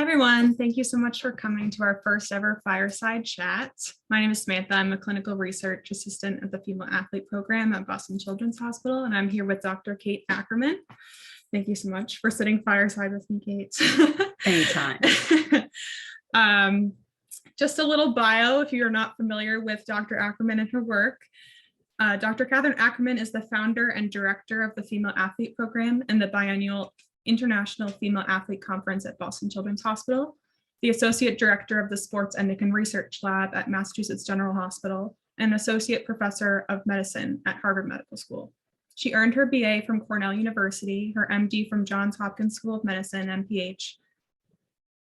everyone. Thank you so much for coming to our first ever Fireside Chat. My name is Samantha. I'm a clinical research assistant at the Female Athlete Program at Boston Children's Hospital, and I'm here with Dr. Kate Ackerman. Thank you so much for sitting fireside with me, Kate. Anytime. Just a little bio if you're not familiar with Dr. Ackerman and her work. Dr. Kathryn Ackerman is the founder and director of the Female Athlete Program and the biennial International Female Athlete Conference at Boston Children's Hospital, the associate director of the Sports Endocrine Research Lab at Massachusetts General Hospital, and associate professor of medicine at Harvard Medical School. She earned her BA from Cornell University, her MD from Johns Hopkins School of Medicine, MPH,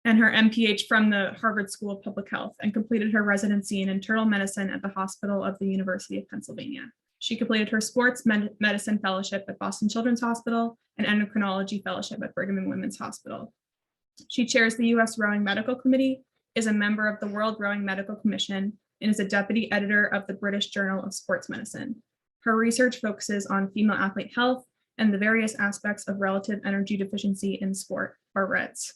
and her MPH from the Harvard School of Public Health, and completed her residency in internal medicine at the Hospital of the University of Pennsylvania. She completed her sports medicine fellowship at Boston Children's Hospital and endocrinology fellowship at Brigham and Women's Hospital. She chairs the U.S. Rowing Medical Committee, is a member of the World Rowing Medical Commission, and is a deputy editor of the British Journal of Sports Medicine. Her research focuses on female athlete health and the various aspects of relative energy deficiency in sport, or REDS.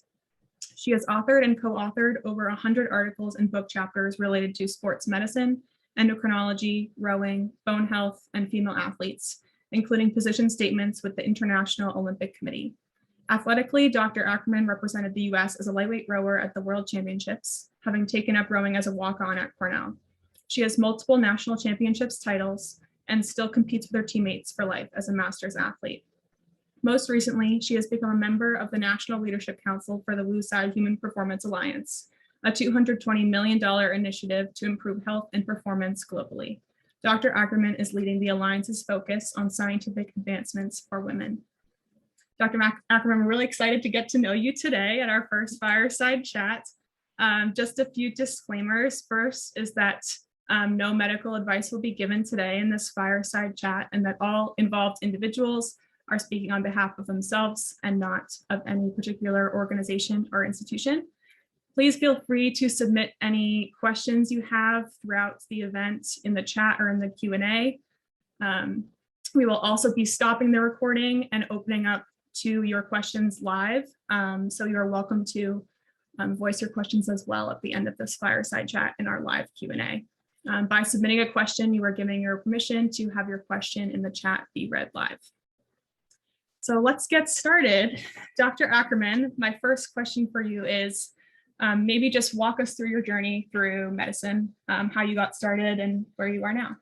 She has authored and co-authored over 100 articles and book chapters related to sports medicine, endocrinology, rowing, bone health, and female athletes, including position statements with the International Olympic Committee. Athletically, Dr. Ackerman represented the U.S. as a lightweight rower at the World Championships, having taken up rowing as a walk-on at Cornell. She has multiple national championships titles and still competes with her teammates for life as a master's athlete. Most recently, she has become a member of the National Leadership Council for the WUSI Human Performance Alliance, a $220 million initiative to improve health and performance globally. Dr. Ackerman is leading the Alliance's focus on scientific advancements for women. Dr. Ackerman, we're really excited to get to know you today at our first Fireside Chat. Just a few disclaimers. First is that no medical advice will be given today in this Fireside Chat, and that all involved individuals are speaking on behalf of themselves and not of any particular organization or institution. Please feel free to submit any questions you have throughout the event in the chat or in the Q&A. We will also be stopping the recording and opening up to your questions live. So you are welcome to voice your questions as well at the end of this Fireside Chat in our live Q&A. By submitting a question, you are giving your permission to have your question in the chat be read live. So let's get started. Dr. Ackerman, my first question for you is, maybe just walk us through your journey through medicine, how you got started and where you are now.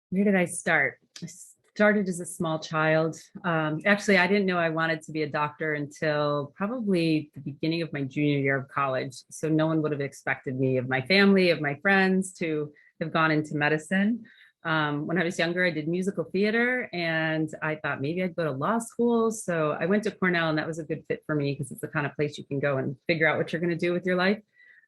Where did I start? I started as a small child. Actually, I didn't know I wanted to be a doctor until probably the beginning of my junior year of college. So no one would have expected me, of my family, of my friends, to have gone into medicine. When I was younger, I did musical theater, and I thought maybe I'd go to law school. So I went to Cornell, and that was a good fit for me because it's the kind of place you can go and figure out what you're going to do with your life.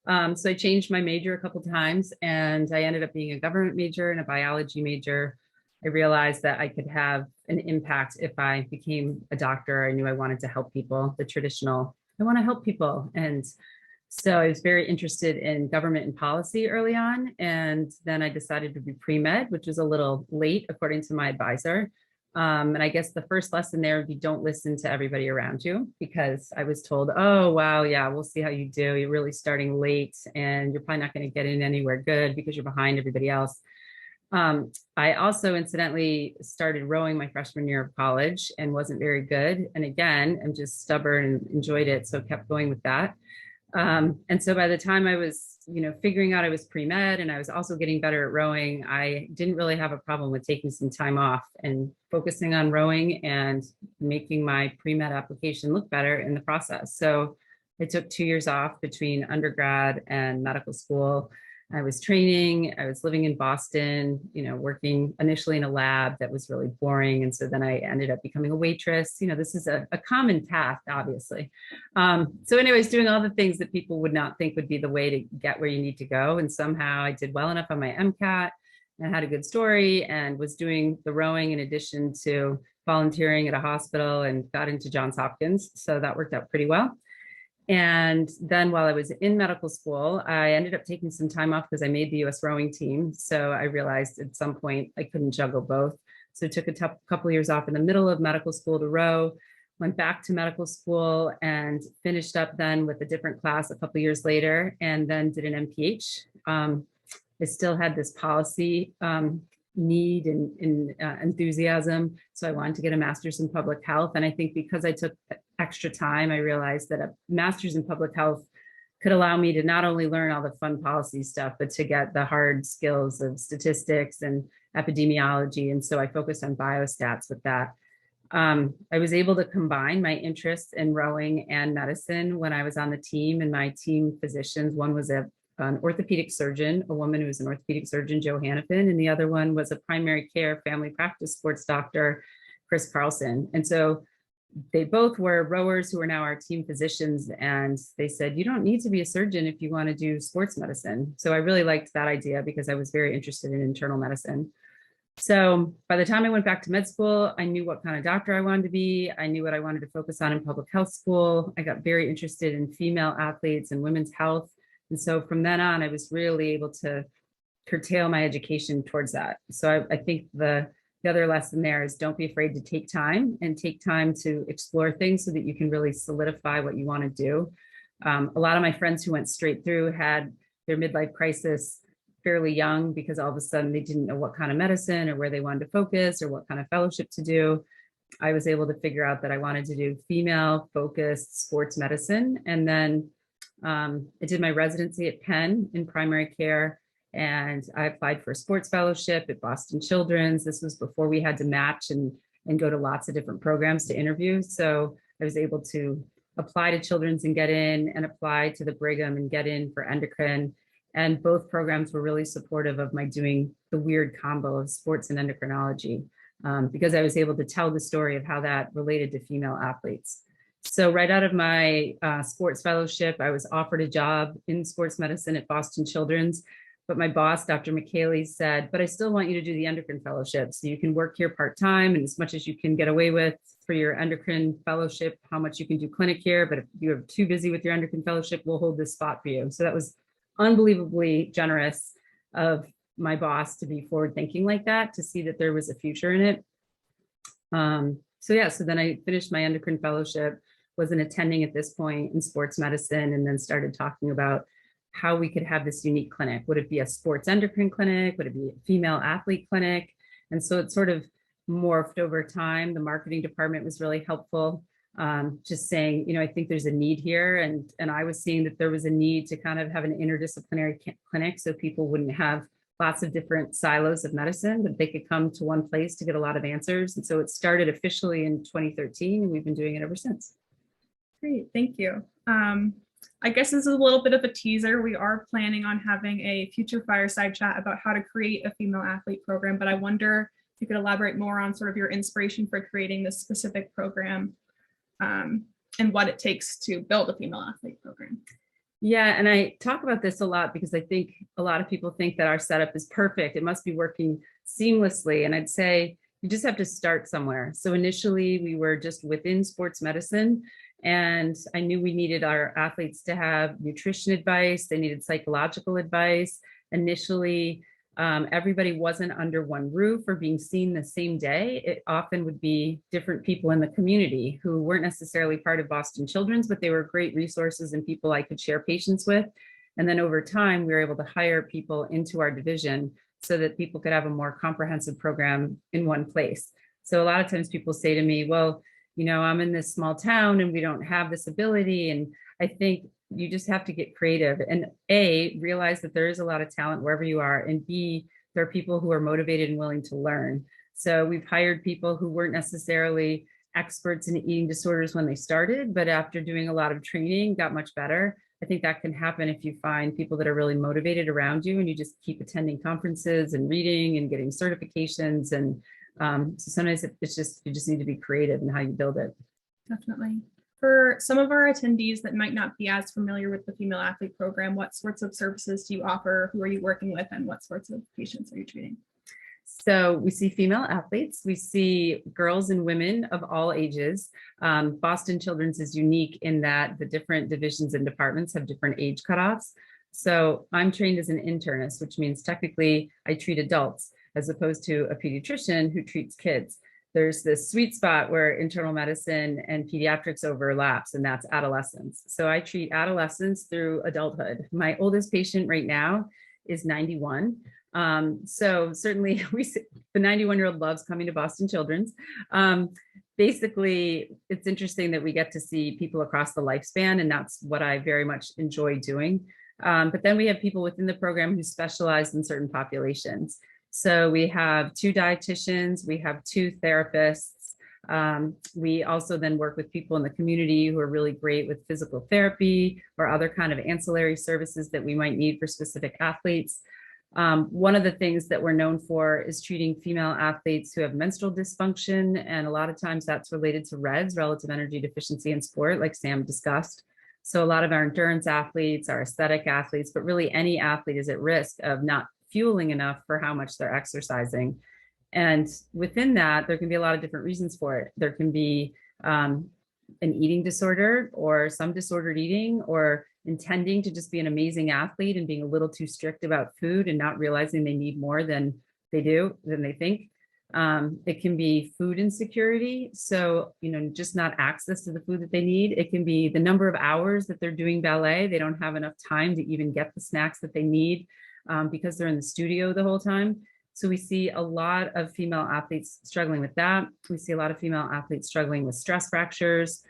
So I changed my major a couple of times, and I ended up being a government major and a biology major. I realized that I could have an impact if I became a doctor. I knew I wanted to help people, the traditional, I want to help people. And so I was very interested in government and policy early on. And then I decided to be pre-med, which was a little late, according to my advisor. And I guess the first lesson there would be don't listen to everybody around you, because I was told, oh, wow, yeah, we'll see how you do. You're really starting late and you're probably not going to get in anywhere good because you're behind everybody else. I also incidentally started rowing my freshman year of college and wasn't very good. And again, I'm just stubborn and enjoyed it. So kept going with that. And so by the time I was, figuring out I was pre-med and I was also getting better at rowing, I didn't really have a problem with taking some time off and focusing on rowing and making my pre-med application look better in the process. So I took 2 years off between undergrad and medical school. I was training, I was living in Boston, working initially in a lab that was really boring. And so then I ended up becoming a waitress. This is a common path, obviously. So anyways, doing all the things that people would not think would be the way to get where you need to go. And somehow I did well enough on my MCAT and had a good story and was doing the rowing in addition to volunteering at a hospital and got into Johns Hopkins. So that worked out pretty well. And then while I was in medical school, I ended up taking some time off because I made the US rowing team. So I realized at some point I couldn't juggle both. So I took a couple of years off in the middle of medical school to row. went back to medical school and finished up then with a different class a couple of years later, and then did an MPH. I still had this policy need and enthusiasm. So I wanted to get a master's in public health. And I think because I took extra time, I realized that a master's in public health could allow me to not only learn all the fun policy stuff, but to get the hard skills of statistics and epidemiology. And so I focused on biostats with that. I was able to combine my interests in rowing and medicine when I was on the team, and my team physicians, one was an orthopedic surgeon, a woman who was an orthopedic surgeon, Joe Hannafin, and the other one was a primary care family practice sports doctor, Chris Carlson. And so they both were rowers who are now our team physicians. And they said, you don't need to be a surgeon if you want to do sports medicine. So I really liked that idea because I was very interested in internal medicine. So by the time I went back to med school, I knew what kind of doctor I wanted to be. I knew what I wanted to focus on in public health school. I got very interested in female athletes and women's health. And so from then on, I was really able to curtail my education towards that. So I think the other lesson there is don't be afraid to take time to explore things so that you can really solidify what you want to do. A lot of my friends who went straight through had their midlife crisis fairly young because all of a sudden they didn't know what kind of medicine or where they wanted to focus or what kind of fellowship to do. I was able to figure out that I wanted to do female focused sports medicine. And then I did my residency at Penn in primary care, and I applied for a sports fellowship at Boston Children's. This was before we had to match and go to lots of different programs to interview. So I was able to apply to Children's and get in, and apply to the Brigham and get in for endocrine. And both programs were really supportive of my doing the weird combo of sports and endocrinology because I was able to tell the story of how that related to female athletes. So right out of my sports fellowship, I was offered a job in sports medicine at Boston Children's, but my boss, Dr. McKaylee, said, but I still want you to do the endocrine fellowship. So you can work here part-time and as much as you can get away with for your endocrine fellowship, how much you can do clinic here, but if you're too busy with your endocrine fellowship, we'll hold this spot for you. So that was unbelievably generous of my boss to be forward thinking like that, to see that there was a future in it. So then I finished my endocrine fellowship, wasn't attending at this point in sports medicine, and then started talking about how we could have this unique clinic. Would it be a sports endocrine clinic? Would it be a female athlete clinic? And so it sort of morphed over time. The marketing department was really helpful. Just saying, I think there's a need here. And I was seeing that there was a need to kind of have an interdisciplinary clinic so people wouldn't have lots of different silos of medicine, but they could come to one place to get a lot of answers. And so it started officially in 2013, and we've been doing it ever since. Great, thank you. I guess this is a little bit of a teaser. We are planning on having a future fireside chat about how to create a female athlete program, but I wonder if you could elaborate more on sort of your inspiration for creating this specific program. And what it takes to build a female athlete program. Yeah, and I talk about this a lot because I think a lot of people think that our setup is perfect. It must be working seamlessly. And I'd say you just have to start somewhere. So initially we were just within sports medicine, and I knew we needed our athletes to have nutrition advice. They needed psychological advice. Initially, everybody wasn't under one roof or being seen the same day. It often would be different people in the community who weren't necessarily part of Boston Children's, but they were great resources and people I could share patients with. And then over time, we were able to hire people into our division so that people could have a more comprehensive program in one place. So a lot of times people say to me, well, I'm in this small town and we don't have this ability. And I think you just have to get creative and A, realize that there is a lot of talent wherever you are, and B, there are people who are motivated and willing to learn. So we've hired people who weren't necessarily experts in eating disorders when they started, but after doing a lot of training, got much better. I think that can happen if you find people that are really motivated around you and you just keep attending conferences and reading and getting certifications. And so sometimes it's just, you just need to be creative in how you build it. Definitely. For some of our attendees that might not be as familiar with the female athlete program, what sorts of services do you offer? Who are you working with, and what sorts of patients are you treating? So we see female athletes, we see girls and women of all ages. Boston Children's is unique in that the different divisions and departments have different age cutoffs. So I'm trained as an internist, which means technically I treat adults as opposed to a pediatrician who treats kids. there's this sweet spot where internal medicine and pediatrics overlaps, and that's adolescence. So I treat adolescents through adulthood. My oldest patient right now is 91. So certainly the 91-year-old loves coming to Boston Children's. Basically, it's interesting that we get to see people across the lifespan, and that's what I very much enjoy doing. But then we have people within the program who specialize in certain populations. So we have 2 dietitians, we have 2 therapists. We also then work with people in the community who are really great with physical therapy or other kind of ancillary services that we might need for specific athletes. One of the things that we're known for is treating female athletes who have menstrual dysfunction. And a lot of times that's related to REDS, relative energy deficiency in sport, like Sam discussed. So a lot of our endurance athletes, our aesthetic athletes, but really any athlete is at risk of not fueling enough for how much they're exercising. And within that, there can be a lot of different reasons for it. There can be an eating disorder or some disordered eating, or intending to just be an amazing athlete and being a little too strict about food and not realizing they need more than they think. It can be food insecurity. So, just not access to the food that they need. It can be the number of hours that they're doing ballet. They don't have enough time to even get the snacks that they need because they're in the studio the whole time. So we see a lot of female athletes struggling with that. We see a lot of female athletes struggling with stress fractures.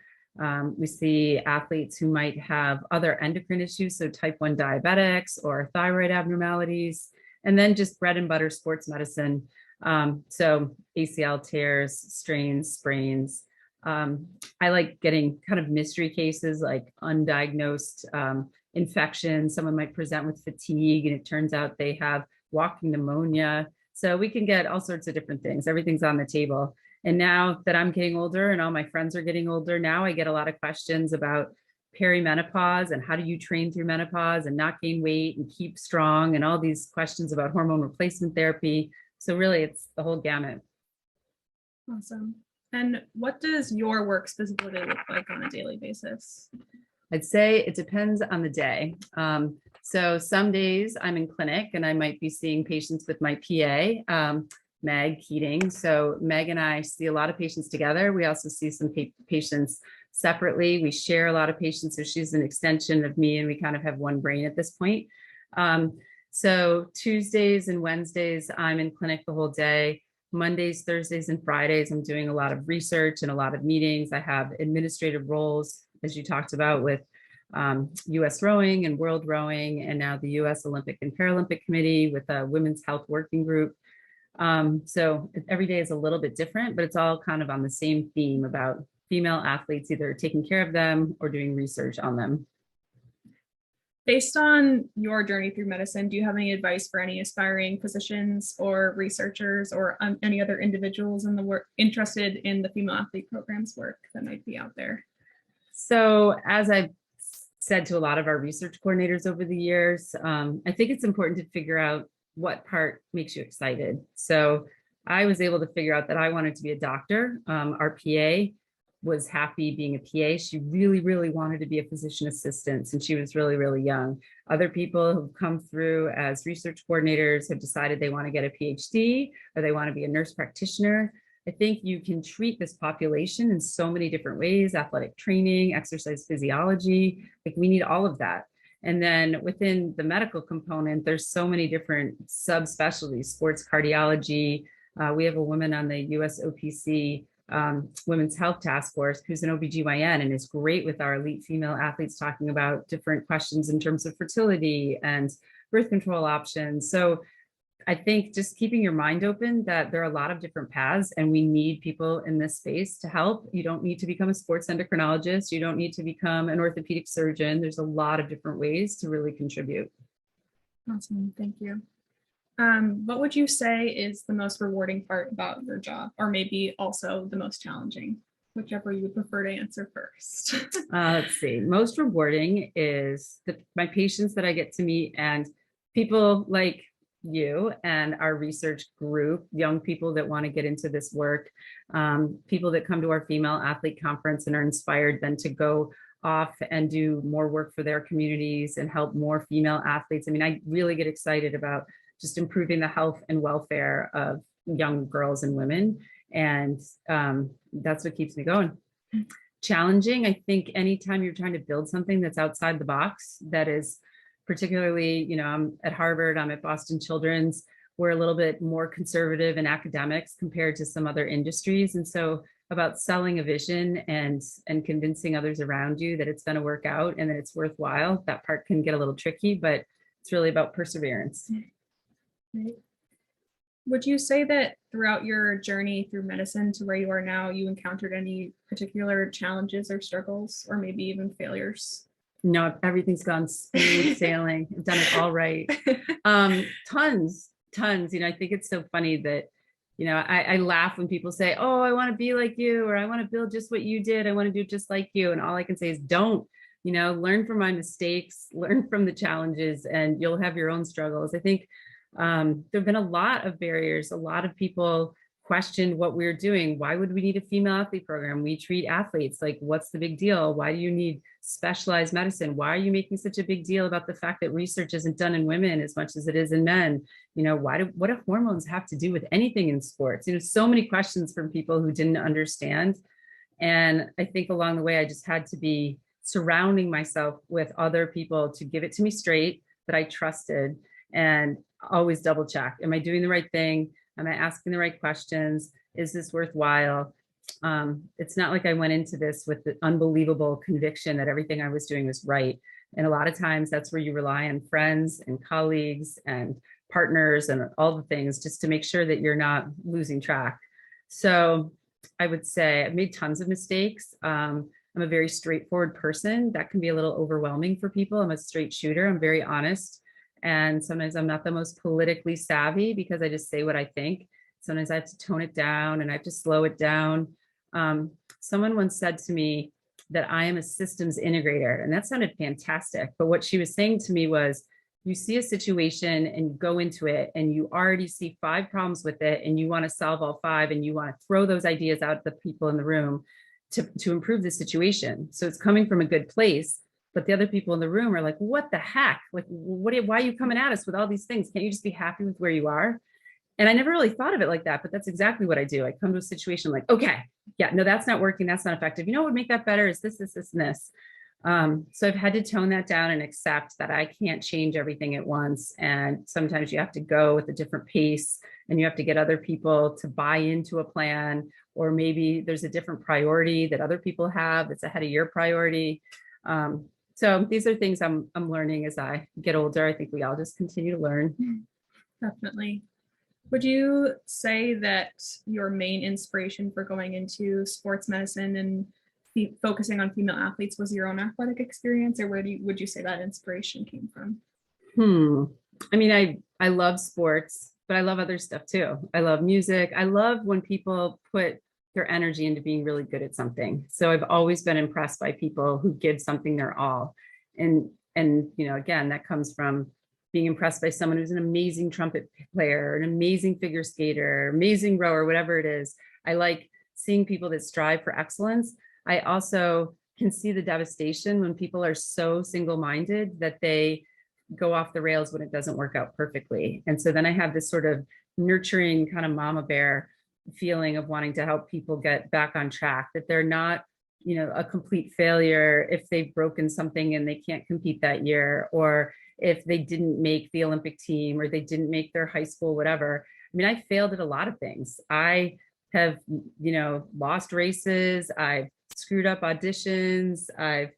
We see athletes who might have other endocrine issues, so type 1 diabetics or thyroid abnormalities, and then just bread and butter sports medicine. So ACL tears, strains, sprains. I like getting kind of mystery cases like undiagnosed infection. Someone might present with fatigue and it turns out they have walking pneumonia. So we can get all sorts of different things. Everything's on the table. And now that I'm getting older and all my friends are getting older, now I get a lot of questions about perimenopause and how do you train through menopause and not gain weight and keep strong, and all these questions about hormone replacement therapy. So really it's the whole gamut. Awesome. And what does your work specifically look like on a daily basis? I'd say it depends on the day. So some days I'm in clinic and I might be seeing patients with my PA, Meg Keating. So Meg and I see a lot of patients together. We also see some patients separately. We share a lot of patients. So she's an extension of me and we kind of have one brain at this point. So Tuesdays and Wednesdays, I'm in clinic the whole day. Mondays, Thursdays, and Fridays, I'm doing a lot of research and a lot of meetings. I have administrative roles, as you talked about, with US Rowing and World Rowing, and now the US Olympic and Paralympic Committee with a Women's Health Working Group. So every day is a little bit different, but it's all kind of on the same theme about female athletes, either taking care of them or doing research on them. Based on your journey through medicine, do you have any advice for any aspiring physicians or researchers or any other individuals in the work interested in the female athlete program's work that might be out there? So as I've said to a lot of our research coordinators over the years, I think it's important to figure out what part makes you excited. So I was able to figure out that I wanted to be a doctor. Our PA was happy being a PA. She really, really wanted to be a physician assistant since she was really, really young. Other people who've come through as research coordinators have decided they want to get a PhD or they want to be a nurse practitioner. I think you can treat this population in so many different ways: athletic training, exercise physiology. Like, we need all of that. And then within the medical component, there's so many different subspecialties: sports cardiology. We have a woman on the US OPC Women's Health Task Force who's an OBGYN and is great with our elite female athletes, talking about different questions in terms of fertility and birth control options. So I think just keeping your mind open that there are a lot of different paths and we need people in this space to help. You don't need to become a sports endocrinologist. You don't need to become an orthopedic surgeon. There's a lot of different ways to really contribute. Awesome, thank you. What would you say is the most rewarding part about your job, or maybe also the most challenging, whichever you would prefer to answer first? Let's see. Most rewarding is my patients that I get to meet, and people like you and our research group, young people that want to get into this work, people that come to our female athlete conference and are inspired then to go off and do more work for their communities and help more female athletes. I mean, I really get excited about just improving the health and welfare of young girls and women. And that's what keeps me going. Challenging, I think anytime you're trying to build something that's outside the box, that is particularly, I'm at Harvard, I'm at Boston Children's, we're a little bit more conservative in academics compared to some other industries. And so about selling a vision and convincing others around you that it's going to work out and that it's worthwhile, that part can get a little tricky, but it's really about perseverance. Right. Would you say that throughout your journey through medicine to where you are now, you encountered any particular challenges or struggles, or maybe even failures? No, everything's gone smooth sailing. I've done it all right. Tons. I think it's so funny that, I laugh when people say, oh, I want to be like you, or I want to build just what you did. I want to do just like you. And all I can say is don't, learn from my mistakes, learn from the challenges, and you'll have your own struggles. I think there've been a lot of barriers. A lot of people questioned what we're doing. Why would we need a female athlete program? We treat athletes. Like, what's the big deal? Why do you need specialized medicine? Why are you making such a big deal about the fact that research isn't done in women as much as it is in men? What do hormones have to do with anything in sports? So many questions from people who didn't understand. And I think along the way, I just had to be surrounding myself with other people to give it to me straight, that I trusted, and always double check. Am I doing the right thing? Am I asking the right questions? Is this worthwhile? It's not like I went into this with the unbelievable conviction that everything I was doing was right. And a lot of times that's where you rely on friends and colleagues and partners and all the things just to make sure that you're not losing track. So I would say I've made tons of mistakes. I'm a very straightforward person. That can be a little overwhelming for people. I'm a straight shooter. I'm very honest. And sometimes I'm not the most politically savvy because I just say what I think. Sometimes I have to tone it down and I have to slow it down. Someone once said to me that I am a systems integrator, and that sounded fantastic. But what she was saying to me was, you see a situation and you go into it and you already see 5 problems with it and you want to solve all 5 and you want to throw those ideas out at the people in the room to improve the situation. So it's coming from a good place. But the other people in the room are like, what the heck? Like, why are you coming at us with all these things? Can't you just be happy with where you are? And I never really thought of it like that, but that's exactly what I do. I come to a situation like, okay, yeah, no, that's not working. That's not effective. What would make that better is this, and this. So I've had to tone that down and accept that I can't change everything at once. And sometimes you have to go with a different pace and you have to get other people to buy into a plan, or maybe there's a different priority that other people have that's ahead of your priority. So these are things I'm learning as I get older. I think we all just continue to learn. Definitely. Would you say that your main inspiration for going into sports medicine and focusing on female athletes was your own athletic experience, or would you say that inspiration came from? I mean, I love sports, but I love other stuff too. I love music. I love when people put their energy into being really good at something. So I've always been impressed by people who give something their all. And again, that comes from being impressed by someone who's an amazing trumpet player, an amazing figure skater, amazing rower, whatever it is. I like seeing people that strive for excellence. I also can see the devastation when people are so single-minded that they go off the rails when it doesn't work out perfectly. And so then I have this sort of nurturing kind of mama bear feeling of wanting to help people get back on track, that they're not, a complete failure if they've broken something and they can't compete that year, or if they didn't make the Olympic team, or they didn't make their high school, whatever. I mean, I failed at a lot of things. I have, lost races. I've screwed up auditions. I've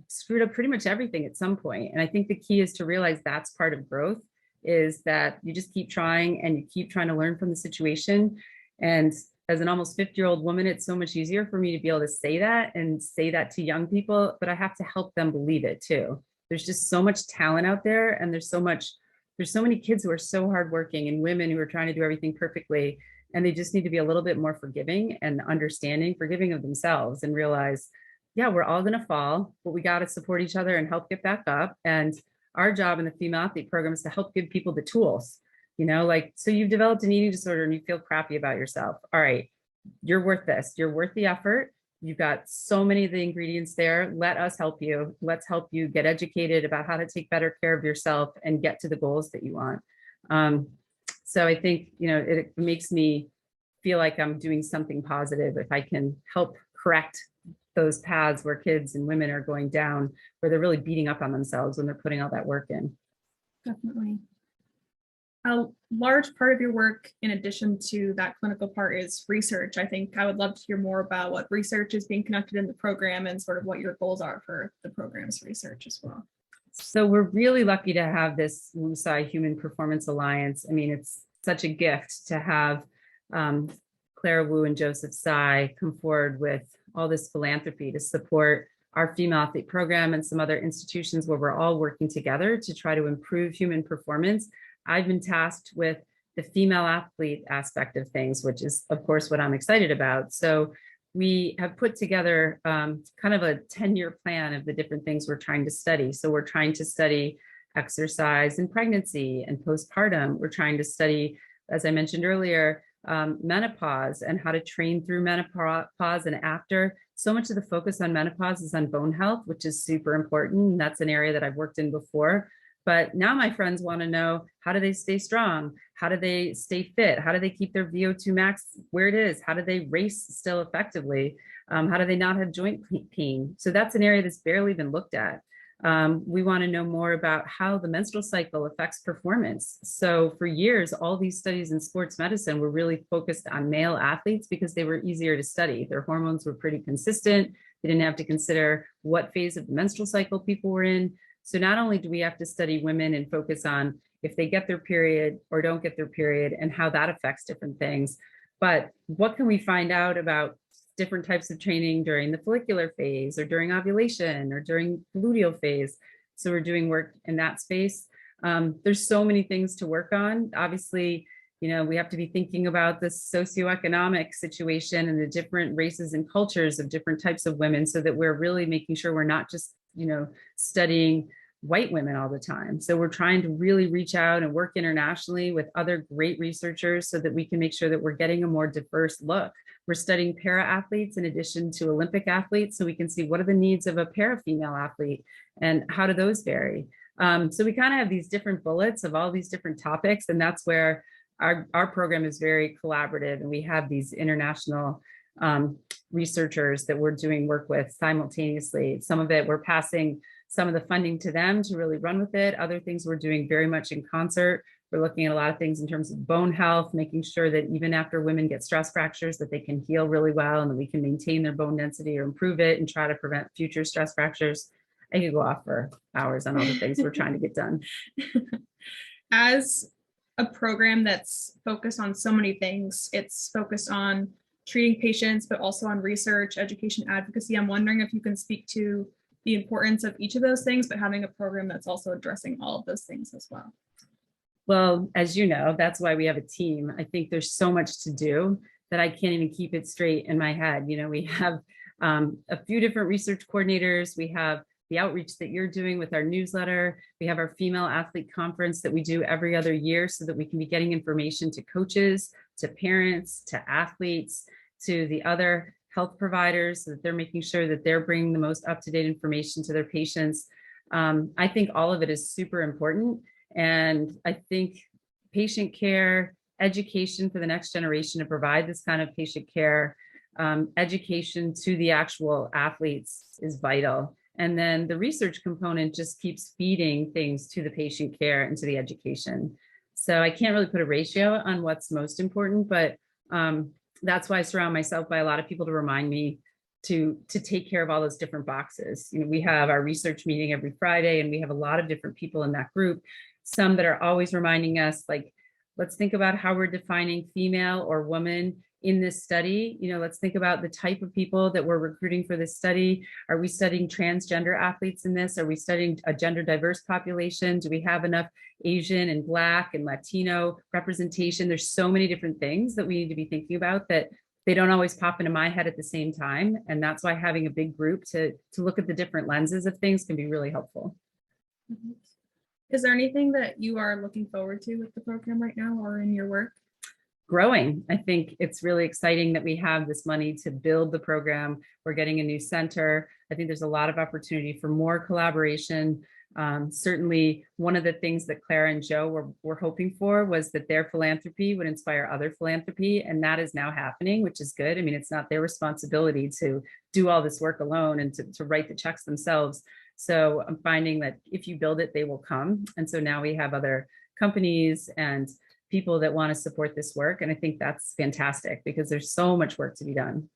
screwed up pretty much everything at some point. And I think the key is to realize that's part of growth, is that you just keep trying and you keep trying to learn from the situation. And as an almost 50-year-old woman, it's so much easier for me to be able to say that and say that to young people, but I have to help them believe it too. There's just so much talent out there, and there's so many kids who are so hardworking and women who are trying to do everything perfectly. And they just need to be a little bit more forgiving and forgiving of themselves, and realize, yeah, we're all going to fall, but we got to support each other and help get back up. And our job in the female athlete program is to help give people the tools, so you've developed an eating disorder and you feel crappy about yourself. All right, you're worth this. You're worth the effort. You've got so many of the ingredients there. Let us help you. Let's help you get educated about how to take better care of yourself and get to the goals that you want. So I think, it makes me feel like I'm doing something positive if I can help correct those paths where kids and women are going down, where they're really beating up on themselves when they're putting all that work in. Definitely. A large part of your work, in addition to that clinical part, is research. I think I would love to hear more about what research is being conducted in the program and sort of what your goals are for the program's research as well. So we're really lucky to have this WUSI Human Performance Alliance. I mean, it's such a gift to have Clara Wu and Joseph Tsai come forward with all this philanthropy to support our female athlete program and some other institutions where we're all working together to try to improve human performance. I've been tasked with the female athlete aspect of things, which is, of course, what I'm excited about. So we have put together kind of a 10-year plan of the different things we're trying to study. So we're trying to study exercise in pregnancy and postpartum. We're trying to study, as I mentioned earlier, menopause and how to train through menopause and after. So much of the focus on menopause is on bone health, which is super important. That's an area that I've worked in before. But now my friends want to know, how do they stay strong? How do they stay fit? How do they keep their VO2 max where it is? How do they race still effectively? How do they not have joint pain? So that's an area that's barely been looked at. We want to know more about how the menstrual cycle affects performance. So for years, all these studies in sports medicine were really focused on male athletes because they were easier to study. Their hormones were pretty consistent. They didn't have to consider what phase of the menstrual cycle people were in. So not only do we have to study women and focus on if they get their period or don't get their period and how that affects different things, but what can we find out about different types of training during the follicular phase or during ovulation or during luteal phase? So we're doing work in that space. There's so many things to work on. Obviously, you know, we have to be thinking about the socioeconomic situation and the different races and cultures of different types of women so that we're really making sure we're not just, you know, studying white women all the time. So we're trying to really reach out and work internationally with other great researchers so that we can make sure that we're getting a more diverse look. We're studying para athletes in addition to Olympic athletes, so we can see what are the needs of a para female athlete and how do those vary. So we kind of have these different bullets of all these different topics, and that's where our program is very collaborative, and we have these international researchers that we're doing work with simultaneously. Some of it we're passing some of the funding to them to really run with it. Other things we're doing very much in concert. We're looking at a lot of things in terms of bone health, making sure that even after women get stress fractures, that they can heal really well and that we can maintain their bone density or improve it and try to prevent future stress fractures. I could go off for hours on all the things we're trying to get done. As a program that's focused on so many things, it's focused on treating patients, but also on research, education, advocacy. I'm wondering if you can speak to the importance of each of those things, but having a program that's also addressing all of those things as well. Well, as you know, that's why we have a team. I think there's so much to do that I can't even keep it straight in my head. You know, we have a few different research coordinators. We have the outreach that you're doing with our newsletter. We have our female athlete conference that we do every other year so that we can be getting information to coaches, to parents, to athletes, to the other health providers, so that they're making sure that they're bringing the most up-to-date information to their patients. I think all of it is super important. And I think patient care, education for the next generation to provide this kind of patient care, education to the actual athletes is vital. And then the research component just keeps feeding things to the patient care and to the education. So I can't really put a ratio on what's most important, but that's why I surround myself by a lot of people to remind me to take care of all those different boxes. You know, we have our research meeting every Friday, and we have a lot of different people in that group, some that are always reminding us, like, let's think about how we're defining female or woman in this study. You know, let's think about the type of people that we're recruiting for this study. Are we studying transgender athletes in this? Are we studying a gender diverse population? Do we have enough Asian and Black and Latino representation? There's so many different things that we need to be thinking about that they don't always pop into my head at the same time. And that's why having a big group to look at the different lenses of things can be really helpful. Is there anything that you are looking forward to with the program right now or in your work? Growing. I think it's really exciting that we have this money to build the program. We're getting a new center. I think there's a lot of opportunity for more collaboration. Certainly, one of the things that Clara and Joe were hoping for was that their philanthropy would inspire other philanthropy, and that is now happening, which is good. I mean, it's not their responsibility to do all this work alone and to write the checks themselves. So I'm finding that if you build it, they will come. And so now we have other companies and people that want to support this work. And I think that's fantastic because there's so much work to be done.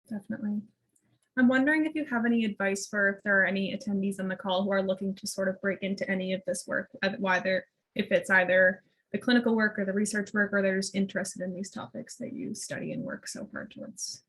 Definitely. I'm wondering if you have any advice for if there are any attendees on the call who are looking to sort of break into any of this work, whether if it's either the clinical work or the research work, or they're just interested in these topics that you study and work so hard towards.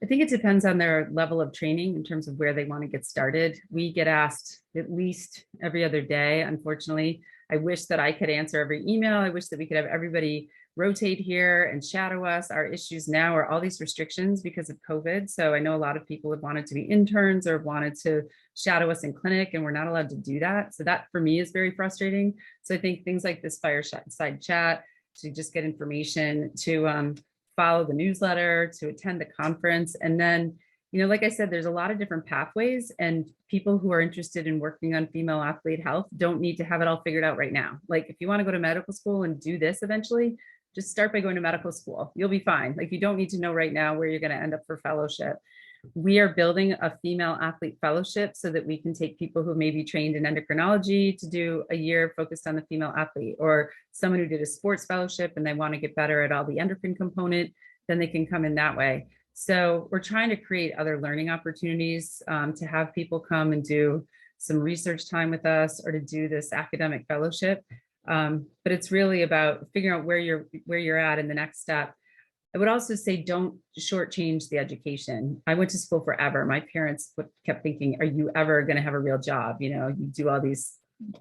I think it depends on their level of training in terms of where they want to get started. We get asked at least every other day, unfortunately. I wish that I could answer every email. I wish that we could have everybody rotate here and shadow us. Our issues now are all these restrictions because of COVID. So I know a lot of people have wanted to be interns or wanted to shadow us in clinic, and we're not allowed to do that. So that for me is very frustrating. So I think things like this Fireside Chat, to just get information, to follow the newsletter, to attend the conference. And then, you know, like I said, there's a lot of different pathways, and people who are interested in working on female athlete health don't need to have it all figured out right now. Like if you want to go to medical school and do this eventually, just start by going to medical school. You'll be fine. Like you don't need to know right now where you're going to end up for fellowship. We are building a female athlete fellowship so that we can take people who may be trained in endocrinology to do a year focused on the female athlete, or someone who did a sports fellowship and they want to get better at all the endocrine component, then they can come in that way. So we're trying to create other learning opportunities to have people come and do some research time with us or to do this academic fellowship. But it's really about figuring out where you're at in the next step. I would also say don't shortchange the education. I went to school forever. My parents kept thinking, are you ever going to have a real job? You know, you do all these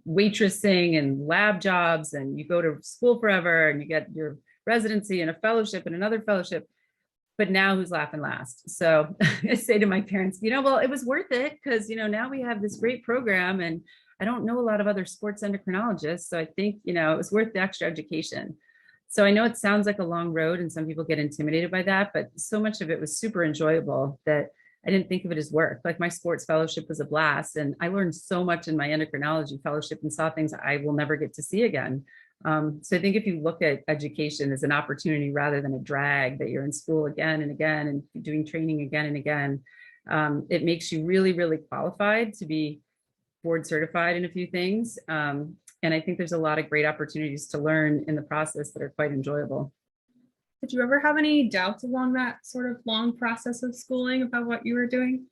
waitressing and lab jobs and you go to school forever and you get your residency and a fellowship and another fellowship. But now who's laughing last? So I say to my parents, you know, well, it was worth it because, you know, now we have this great program and I don't know a lot of other sports endocrinologists. So I think, you know, it was worth the extra education. So I know it sounds like a long road and some people get intimidated by that, but so much of it was super enjoyable that I didn't think of it as work. Like my sports fellowship was a blast and I learned so much in my endocrinology fellowship and saw things I will never get to see again. So I think if you look at education as an opportunity rather than a drag, that you're in school again and again and doing training again and again, it makes you really, really qualified to be board certified in a few things. And I think there's a lot of great opportunities to learn in the process that are quite enjoyable. Did you ever have any doubts along that sort of long process of schooling about what you were doing?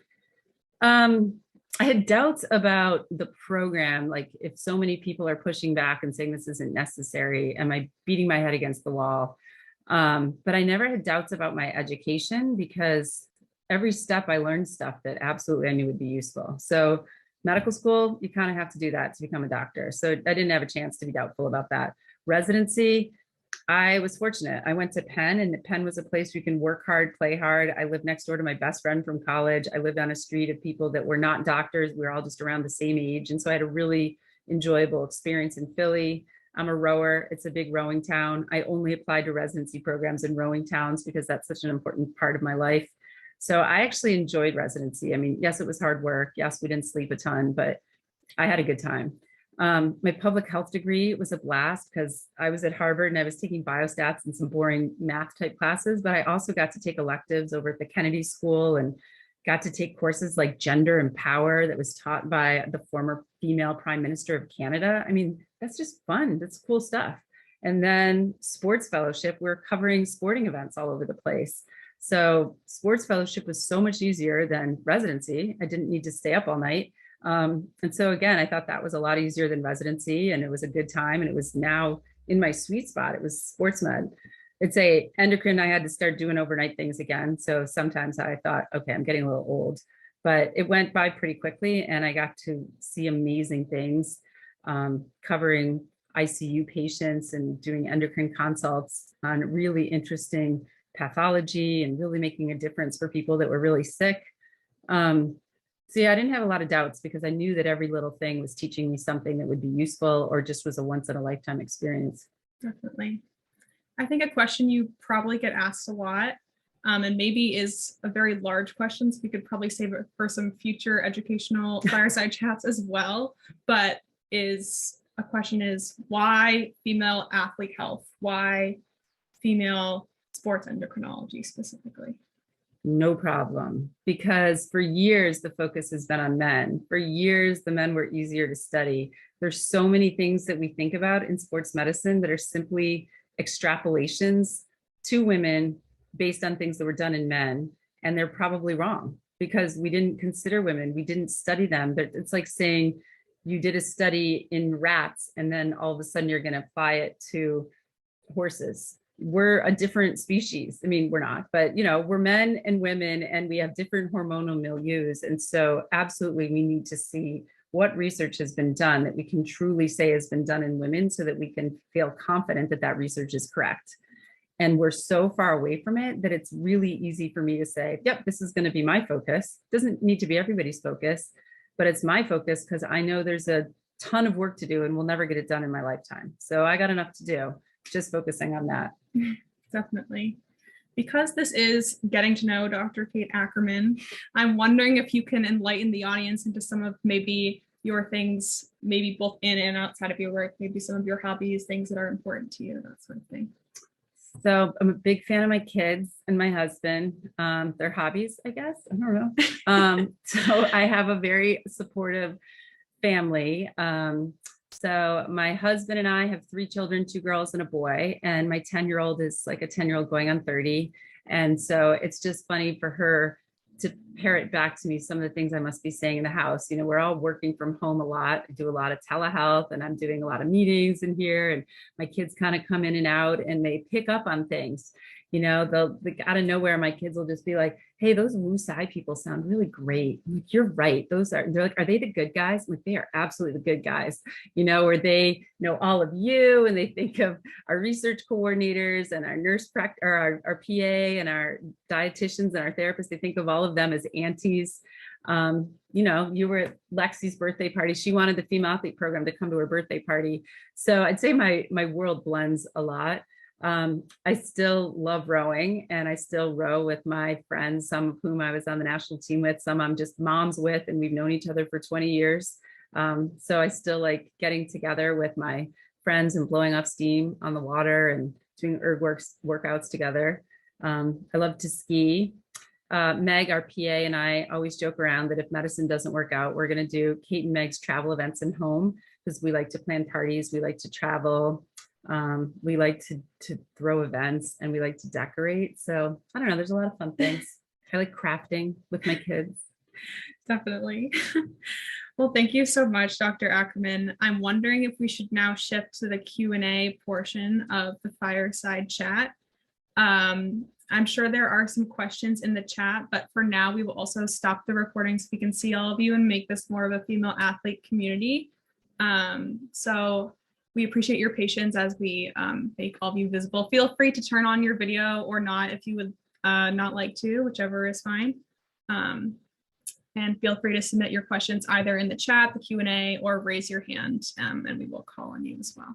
I had doubts about the program. Like if so many people are pushing back and saying this isn't necessary, am I beating my head against the wall? But I never had doubts about my education because every step I learned stuff that absolutely I knew would be useful. So medical school, you kind of have to do that to become a doctor. So I didn't have a chance to be doubtful about that. Residency, I was fortunate. I went to Penn, and Penn was a place where you can work hard, play hard. I lived next door to my best friend from college. I lived on a street of people that were not doctors. We were all just around the same age. And so I had a really enjoyable experience in Philly. I'm a rower. It's a big rowing town. I only applied to residency programs in rowing towns because that's such an important part of my life. So I actually enjoyed residency. I mean, yes, it was hard work. Yes, we didn't sleep a ton, but I had a good time. My public health degree was a blast because I was at Harvard and I was taking biostats and some boring math type classes, but I also got to take electives over at the Kennedy School and got to take courses like Gender and Power that was taught by the former female Prime Minister of Canada. I mean, that's just fun. That's cool stuff. And then sports fellowship, we're covering sporting events all over the place. So sports fellowship was so much easier than residency. I didn't need to stay up all night. And so again, I thought that was a lot easier than residency, and it was a good time. And it was now in my sweet spot. It was sports med. It's a endocrine. I had to start doing overnight things again. So sometimes I thought, okay, I'm getting a little old, but it went by pretty quickly. And I got to see amazing things, covering ICU patients and doing endocrine consults on really interesting pathology and really making a difference for people that were really sick. So yeah, I didn't have a lot of doubts because I knew that every little thing was teaching me something that would be useful or just was a once in a lifetime experience. Definitely. I think a question you probably get asked a lot, and maybe is a very large question, so we could probably save it for some future educational fireside chats as well. But a question is why female athlete health? Why female sports endocrinology specifically? No problem. Because for years, the focus has been on men. For years, the men were easier to study. There's so many things that we think about in sports medicine that are simply extrapolations to women based on things that were done in men. And they're probably wrong because we didn't consider women. We didn't study them. It's like saying you did a study in rats and then all of a sudden you're going to apply it to horses. We're a different species. I mean, we're not, but we're men and women and we have different hormonal milieus. And so absolutely we need to see what research has been done that we can truly say has been done in women so that we can feel confident that that research is correct. And we're so far away from it that it's really easy for me to say, yep, this is going to be my focus. Doesn't need to be everybody's focus, but it's my focus because I know there's a ton of work to do and we'll never get it done in my lifetime. So I got enough to do, just focusing on that. Definitely. Because this is getting to know Dr. Kate Ackerman, I'm wondering if you can enlighten the audience into some of maybe your things, maybe both in and outside of your work, maybe some of your hobbies, things that are important to you, that sort of thing. So I'm a big fan of my kids and my husband, their hobbies, I guess. I don't know. So I have a very supportive family. So my husband and I have 3 children, 2 girls and a boy, and my 10-year-old is like a 10-year-old going on 30. And so it's just funny for her to parrot back to me some of the things I must be saying in the house. We're all working from home a lot. I do a lot of telehealth and I'm doing a lot of meetings in here, and my kids kind of come in and out and they pick up on things. They'll out of nowhere, my kids will just be like, hey, those Wu Sai people sound really great. I'm like, you're right. They're like, are they the good guys? I'm like, they are absolutely the good guys, or they know all of you and they think of our research coordinators and our nurse or our PA and our dietitians and our therapists. They think of all of them as aunties. You were at Lexi's birthday party. She wanted the female athlete program to come to her birthday party. So I'd say my world blends a lot. I still love rowing and I still row with my friends, some of whom I was on the national team with, some I'm just moms with, and we've known each other for 20 years. So I still like getting together with my friends and blowing off steam on the water and doing workouts together. I love to ski. Meg, our PA, and I always joke around that if medicine doesn't work out, we're going to do Kate and Meg's travel events in home because we like to plan parties. We like to travel. We like to throw events and we like to decorate. So I don't know, there's a lot of fun things. I like crafting with my kids. Definitely. Well, thank you so much, Dr. Ackerman. I'm wondering if we should now shift to the Q&A portion of the Fireside Chat. I'm sure there are some questions in the chat, but for now, we will also stop the recording so we can see all of you and make this more of a female athlete community. So we appreciate your patience as we make all of you visible. Feel free to turn on your video or not if you would not like to, whichever is fine. And feel free to submit your questions either in the chat, the Q&A, or raise your hand and we will call on you as well.